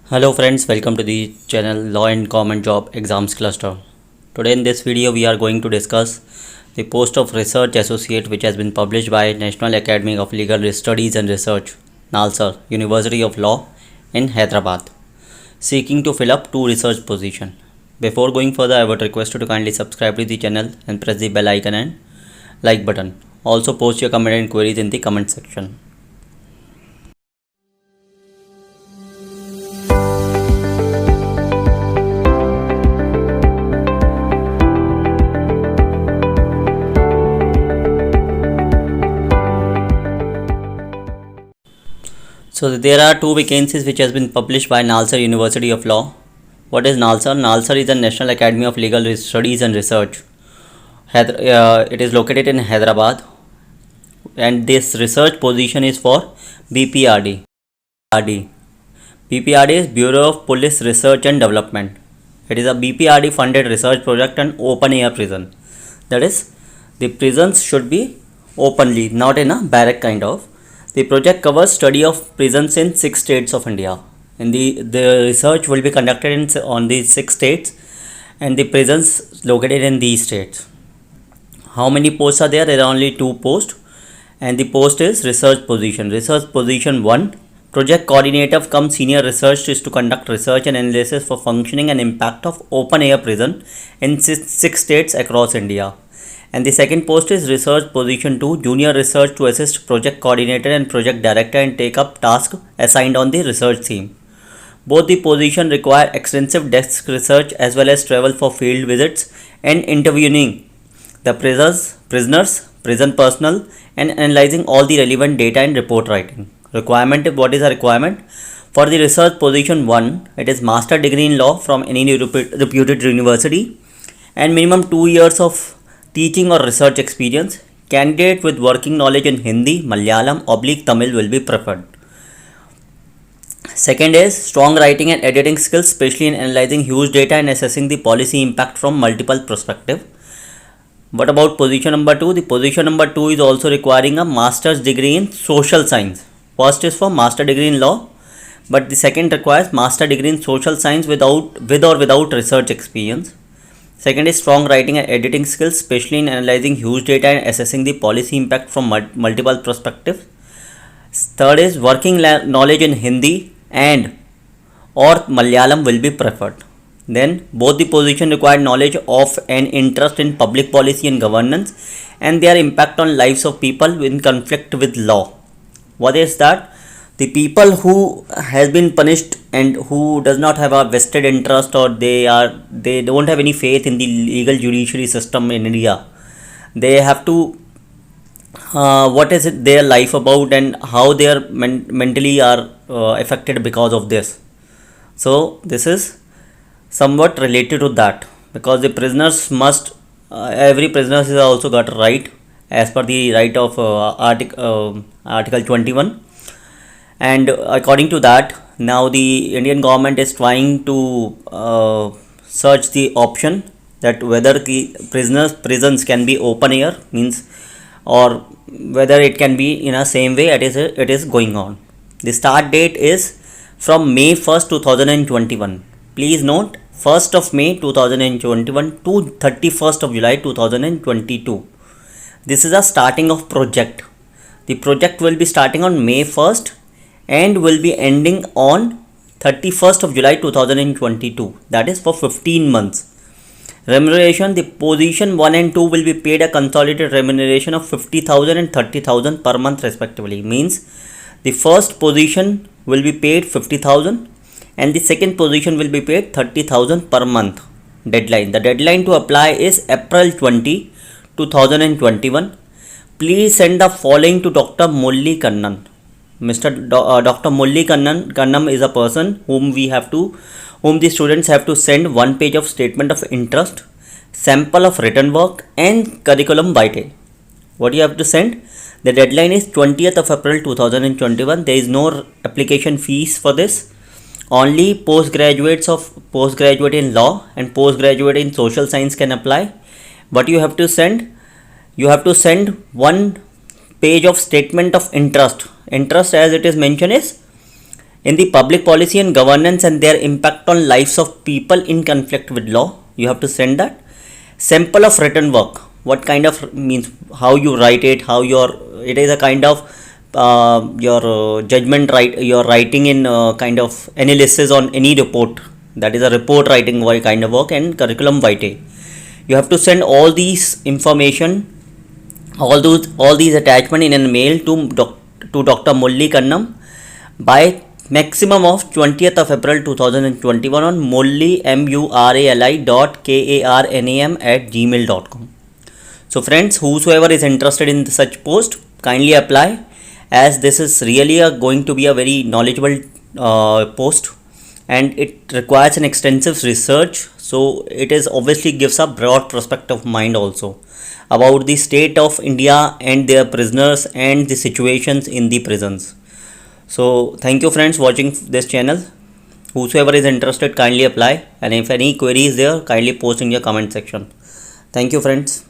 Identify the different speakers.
Speaker 1: Hello friends, welcome to the channel Law and Government Job Exams Cluster. Today in this video we are going to discuss the post of Research Associate which has been published by National Academy of Legal Studies and Research, NALSA, University of Law in Hyderabad, seeking to fill up 2 research positions. Before going further, I would request you to kindly subscribe to the channel and press the bell icon and like button. Also post your comment and queries in the comment section. So there are 2 vacancies which has been published by NALSA University of Law. What is NALSA? NALSA is the National Academy of Legal Studies and Research. It is located in Hyderabad, and this research position is for BPRD. BPRD is Bureau of Police Research and Development. It is a BPRD funded research project and open air prison. That is, the prisons should be openly, not in a barrack kind of. The project covers study of prisons in 6 states of India, and the research will be conducted on these 6 states and the prisons located in these states. How many posts are there? There are only 2 posts, and the post is research position. Research position 1, project coordinator cum senior research, is to conduct research and analysis for functioning and impact of open air prison in 6 states across India. And the second post is research position 2, junior research, to assist project coordinator and project director and take up tasks assigned on the research theme. Both the positions require extensive desk research as well as travel for field visits and interviewing the prisoners, prison personnel, and analyzing all the relevant data and report writing. Requirement: what is the requirement? For the research position 1, it is master degree in law from any reputed university and minimum 2 years of teaching or research experience. Candidate with working knowledge in Hindi, Malayalam/Tamil will be preferred. Second is strong writing and editing skills, especially in analyzing huge data and assessing the policy impact from multiple perspectives. What about position number 2? The position number 2 is also requiring a master's degree in social science. First is for master degree in law, but the second requires master degree in social science with or without research experience. Second is strong writing and editing skills, especially in analyzing huge data and assessing the policy impact from multiple perspectives. Third is working knowledge in Hindi and or Malayalam will be preferred. Then both the position required knowledge of and interest in public policy and governance and their impact on lives of people in conflict with law. What is that? The people who has been punished and who does not have a vested interest, or they don't have any faith in the legal judiciary system in India. They have to what is it their life about and how they are mentally are affected because of this. So this is somewhat related to that, because the prisoners must every prisoner is also got a right as per the right of article 21, and according to that, now the Indian government is trying to search the option that whether the prisons can be open air, means, or whether it can be in a same way it is going on. The start date is from May 1st 2021. Please note, 1st of May 2021 to 31st of July 2022. This is a starting of project. The project will be starting on May 1st and will be ending on 31st of July 2022. That is for 15 months. Remuneration: the position 1 and 2 will be paid a consolidated remuneration of 50,000 and 30,000 per month respectively. Means the first position will be paid 50,000 and the second position will be paid 30,000 per month. Deadline: the deadline to apply is April 20, 2021. Please send the following to Dr. Mulli Kannan. Dr. Mulli Kannam is a person whom the students have to send 1 page of statement of interest, sample of written work and curriculum vitae. What you have to send? The deadline is 20th of April 2021. There is no application fees for this. Only postgraduate in law and postgraduate in social science can apply. What you have to send? You have to send 1 page of statement of interest. Interest, as it is mentioned, is In the public policy and governance and their impact on lives of people in conflict with law, you have to send that. Sample of written work. What kind of means how you write it, how it is a kind of your judgment right, you're writing in kind of analysis on any report, that is a report writing kind of work, and curriculum vitae. You have to send all these information, all these attachment in a mail to Dr. Mulli Kannam by maximum of 20th of April 2021 on mulli murali.karnam@gmail.com. So friends, whosoever is interested in such post, kindly apply, as this is really going to be a very knowledgeable post, and it requires an extensive research. So it is obviously gives a broad perspective of mind also about the state of India and their prisoners and the situations in the prisons. So thank you friends watching this channel. Whosoever is interested, kindly apply, and if any query is there, kindly post in your comment section. Thank you friends.